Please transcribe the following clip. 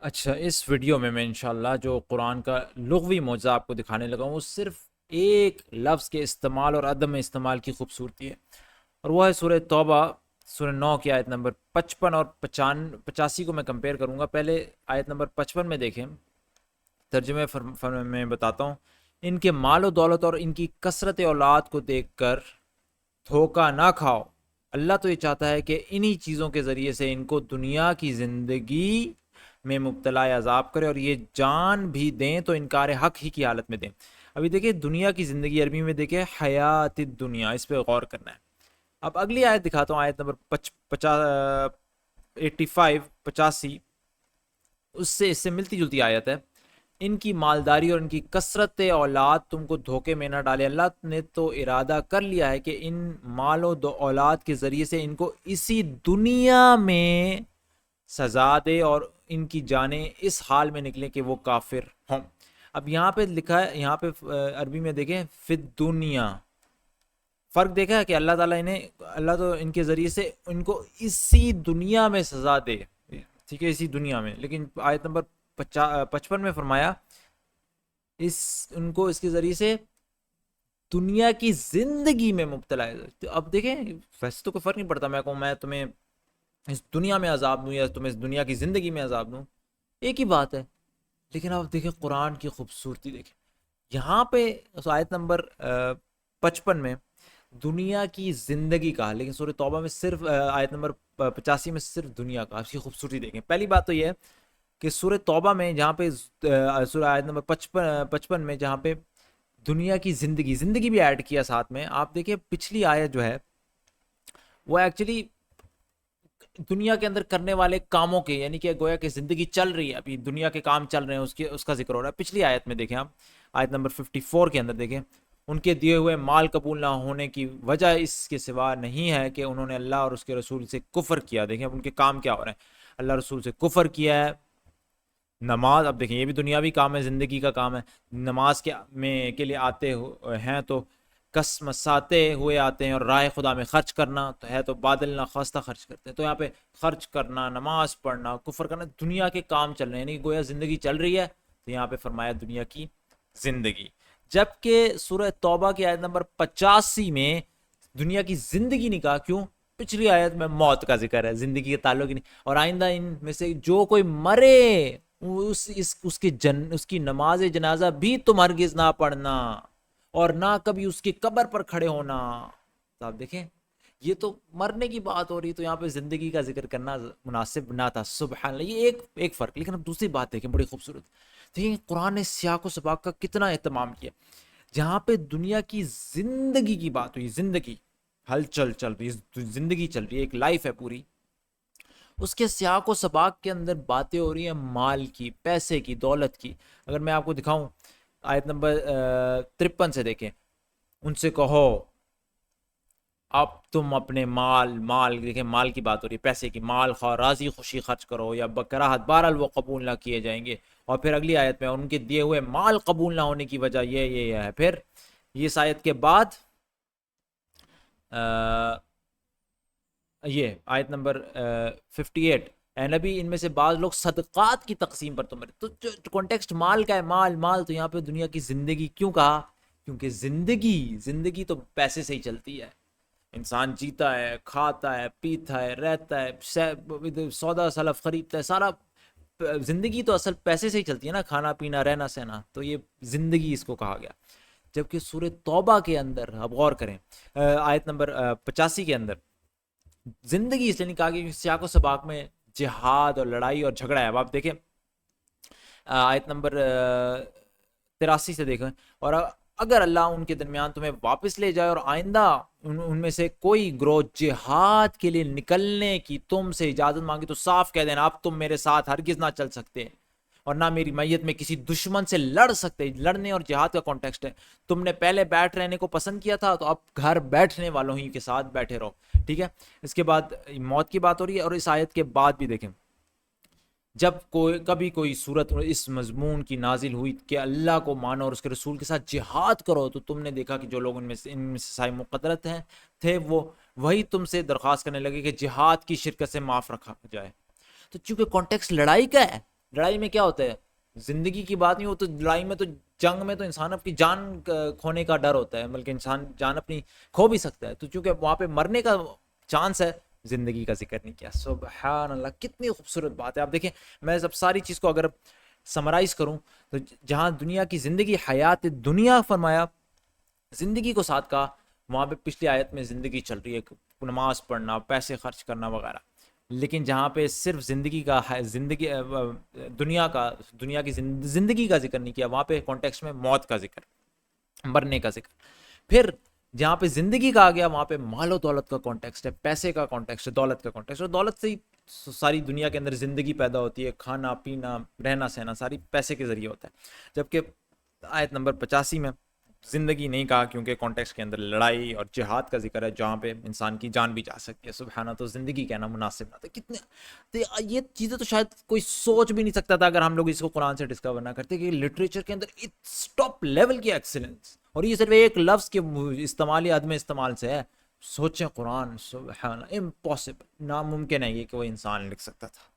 اچھا، اس ویڈیو میں انشاءاللہ جو قرآن کا لغوی معجزہ آپ کو دکھانے لگا ہوں وہ صرف ایک لفظ کے استعمال اور عدم استعمال کی خوبصورتی ہے، اور وہ ہے سورہ توبہ، سورہ 9 کی آیت نمبر 55 اور 85 کو میں کمپیئر کروں گا۔ پہلے آیت نمبر 55 میں دیکھیں، ترجمے میں بتاتا ہوں۔ ان کے مال و دولت اور ان کی کثرت اولاد کو دیکھ کر دھوکہ نہ کھاؤ، اللہ تو یہ چاہتا ہے کہ انہی چیزوں کے ذریعے سے ان کو دنیا کی زندگی میں مبتلا عذاب کرے، اور یہ جان بھی دیں تو انکار حق ہی کی حالت میں دیں۔ ابھی دیکھیں دنیا کی زندگی، عربی میں دیکھیں حیات الدنیا، اس پہ غور کرنا ہے۔ اب اگلی آیت دکھاتا ہوں، آیت نمبر 85 اس سے ملتی جلتی آیت ہے۔ ان کی مالداری اور ان کی کثرت اولاد تم کو دھوکے میں نہ ڈالے، اللہ نے تو ارادہ کر لیا ہے کہ ان مال و اولاد کے ذریعے سے ان کو اسی دنیا میں سزا دے اور ان کی جانیں اس حال میں نکلیں کہ وہ کافر ہوں۔ اب یہاں پہ لکھا ہے، یہاں پہ عربی میں دیکھیں فی الدنیا، فرق دیکھا ہے کہ اللہ تو ان کے ذریعے سے ان کو اسی دنیا میں سزا دے، ٹھیک ہے، اسی دنیا میں، لیکن آیت نمبر 55 میں فرمایا ان کو اس کے ذریعے سے دنیا کی زندگی میں مبتلا ہے۔ اب دیکھیں ویسے تو کوئی فرق نہیں پڑتا، میں کہوں میں تمہیں اس دنیا میں عذاب دوں یا تمہیں اس دنیا کی زندگی میں عذاب دوں، ایک ہی بات ہے۔ لیکن اب دیکھیں قرآن کی خوبصورتی دیکھیں، یہاں پہ آیت نمبر 55 میں دنیا کی زندگی کہا، لیکن سورہ توبہ میں صرف آیت نمبر 85 میں صرف دنیا کا۔ اس کی خوبصورتی دیکھیں، پہلی بات تو یہ ہے کہ سورہ توبہ میں جہاں پہ سورہ آیت نمبر 55 میں جہاں پہ دنیا کی زندگی بھی ایڈ کیا ساتھ میں، آپ دیکھیں پچھلی آیت جو ہے وہ ایکچولی دنیا کے اندر کرنے والے کاموں کے، یعنی کہ گویا کہ زندگی چل رہی ہے، ابھی دنیا کے کام چل رہے ہیں، اس کا ذکر ہو رہا ہے۔ پچھلی آیت میں دیکھیں آپ، آیت نمبر 54 کے اندر دیکھیں، ان کے دیے ہوئے مال قبول نہ ہونے کی وجہ اس کے سوا نہیں ہے کہ انہوں نے اللہ اور اس کے رسول سے کفر کیا۔ دیکھیں اب ان کے کام کیا ہو رہے ہیں، اللہ رسول سے کفر کیا ہے۔ نماز، اب دیکھیں یہ بھی دنیاوی کام ہے، زندگی کا کام ہے، نماز کے لیے آتے ہیں تو کس مساتے ہوئے آتے ہیں، اور راہ خدا میں خرچ کرنا تو ہے تو بادل نہ خواستہ خرچ کرتے ہیں۔ تو یہاں پہ خرچ کرنا، نماز پڑھنا، کفر کرنا، دنیا کے کام چل رہے ہیں، یعنی گویا زندگی چل رہی ہے، تو یہاں پہ فرمایا دنیا کی زندگی۔ جبکہ سورہ توبہ کی آیت نمبر 85 میں دنیا کی زندگی نہیں کہا، کیوں؟ پچھلی آیت میں موت کا ذکر ہے، زندگی کے تعلق ہی نہیں، اور آئندہ ان میں سے جو کوئی مرے اس کی نماز جنازہ بھی تم ہرگز نہ پڑھنا، اور نہ کبھی اس کی قبر پر کھڑے ہونا۔ تو آپ دیکھیں یہ تو مرنے کی بات ہو رہی، تو یہاں پہ زندگی کا ذکر کرنا مناسب نہ تھا۔ سبحان اللہ، یہ ایک فرق۔ لیکن اب دوسری بات دیکھیں بڑی خوبصورت، دیکھیں قرآن نے سیاق و سباق کا کتنا اہتمام کیا۔ جہاں پہ دنیا کی زندگی کی بات ہوئی، زندگی ہلچل چل رہی ہے، زندگی چل رہی ہے، ایک لائف ہے پوری، اس کے سیاق و سباق کے اندر باتیں ہو رہی ہیں مال کی، پیسے کی، دولت کی۔ اگر میں آپ کو دکھاؤں آیت نمبر 53 سے دیکھیں، ان سے کہو اب تم اپنے مال دیکھیں، مال کی بات ہو رہی ہے، پیسے کی، مال خواہ راضی خوشی خرچ کرو یا بکراہت، بہرحال وہ قبول نہ کیے جائیں گے۔ اور پھر اگلی آیت میں ان کے دیے ہوئے مال قبول نہ ہونے کی وجہ یہ ہے۔ پھر اس آیت کے بعد یہ آیت نمبر 58، اے نبی ان میں سے بعض لوگ صدقات کی تقسیم پر تمہارے، تو کانٹیکسٹ مال کا ہے، مال تو یہاں پہ دنیا کی زندگی کیوں کہا؟ کیونکہ زندگی تو پیسے سے ہی چلتی ہے، انسان جیتا ہے، کھاتا ہے، پیتا ہے، رہتا ہے، سودا سلف خریدتا ہے، سارا زندگی تو اصل پیسے سے ہی چلتی ہے نا، کھانا پینا رہنا سہنا، تو یہ زندگی اس کو کہا گیا۔ جبکہ سورہ توبہ کے اندر اب غور کریں، آیت نمبر 85 کے اندر زندگی اس لیے نہیں کہا کہ سیاق و سباق میں جہاد اور لڑائی اور جھگڑا ہے۔ اب آپ دیکھیں آیت نمبر 83 سے دیکھیں، اور اگر اللہ ان کے درمیان تمہیں واپس لے جائے اور آئندہ ان میں سے کوئی گروہ جہاد کے لیے نکلنے کی تم سے اجازت مانگی تو صاف کہہ دینا اب تم میرے ساتھ ہرگز نہ چل سکتے اور نہ میری میت میں کسی دشمن سے لڑ سکتے۔ لڑنے اور جہاد کا کانٹیکسٹ ہے، تم نے پہلے بیٹھ رہنے کو پسند کیا تھا تو اب گھر بیٹھنے والوں ہی کے ساتھ بیٹھے رہو، ٹھیک ہے۔ اس کے بعد موت کی بات ہو رہی ہے، اور اس آیت کے بعد بھی دیکھیں جب کبھی کوئی صورت اس مضمون کی نازل ہوئی کہ اللہ کو مانو اور اس کے رسول کے ساتھ جہاد کرو، تو تم نے دیکھا کہ جو لوگ ان میں سے صاحب مقدرت تھے وہی تم سے درخواست کرنے لگے کہ جہاد کی شرکت سے معاف رکھا جائے۔ تو چونکہ کانٹیکسٹ لڑائی کا ہے لڑائی میں کیا ہوتا ہے؟ زندگی کی بات نہیں ہو تو لڑائی میں تو جنگ میں تو انسان اپنی جان کھونے کا ڈر ہوتا ہے، بلکہ انسان جان اپنی کھو بھی سکتا ہے، تو چونکہ وہاں پہ مرنے کا چانس ہے، زندگی کا ذکر نہیں کیا۔ سبحان اللہ، کتنی خوبصورت بات ہے۔ آپ دیکھیں، میں سب ساری چیز کو اگر سمرائز کروں تو جہاں دنیا کی زندگی حیات دنیا فرمایا، زندگی کو ساتھ کہا، وہاں پہ پچھلی آیت میں زندگی چل رہی ہے، نماز پڑھنا، پیسے خرچ کرنا وغیرہ، لیکن جہاں پہ صرف زندگی کا زندگی دنیا کی زندگی کا ذکر نہیں کیا، وہاں پہ کانٹیکسٹ میں موت کا ذکر، مرنے کا ذکر۔ پھر جہاں پہ زندگی کا آ گیا، وہاں پہ مال و دولت کا کانٹیکسٹ ہے، پیسے کا کانٹیکسٹ ہے، دولت کا کانٹیکسٹ ہے، اور دولت سے ہی ساری دنیا کے اندر زندگی پیدا ہوتی ہے، کھانا پینا رہنا سہنا ساری پیسے کے ذریعے ہوتا ہے۔ جبکہ آیت نمبر 85 میں زندگی نہیں کہا، کیونکہ کانٹیکسٹ کے اندر لڑائی اور جہاد کا ذکر ہے، جہاں پہ انسان کی جان بھی جا سکتی ہے، سبحانہ، تو زندگی کہنا مناسب نہ تھا۔ کتنے تو یہ چیزیں تو شاید کوئی سوچ بھی نہیں سکتا تھا اگر ہم لوگ اس کو قرآن سے ڈسکور نہ کرتے، کہ لٹریچر کے اندر ٹاپ لیول کی ایکسلنس، اور یہ صرف ایک لفظ کے استعمال یا عدم استعمال سے ہے۔ سوچیں قرآن، سبحان، امپاسبل، ناممکن ہے یہ کہ وہ انسان لکھ سکتا تھا۔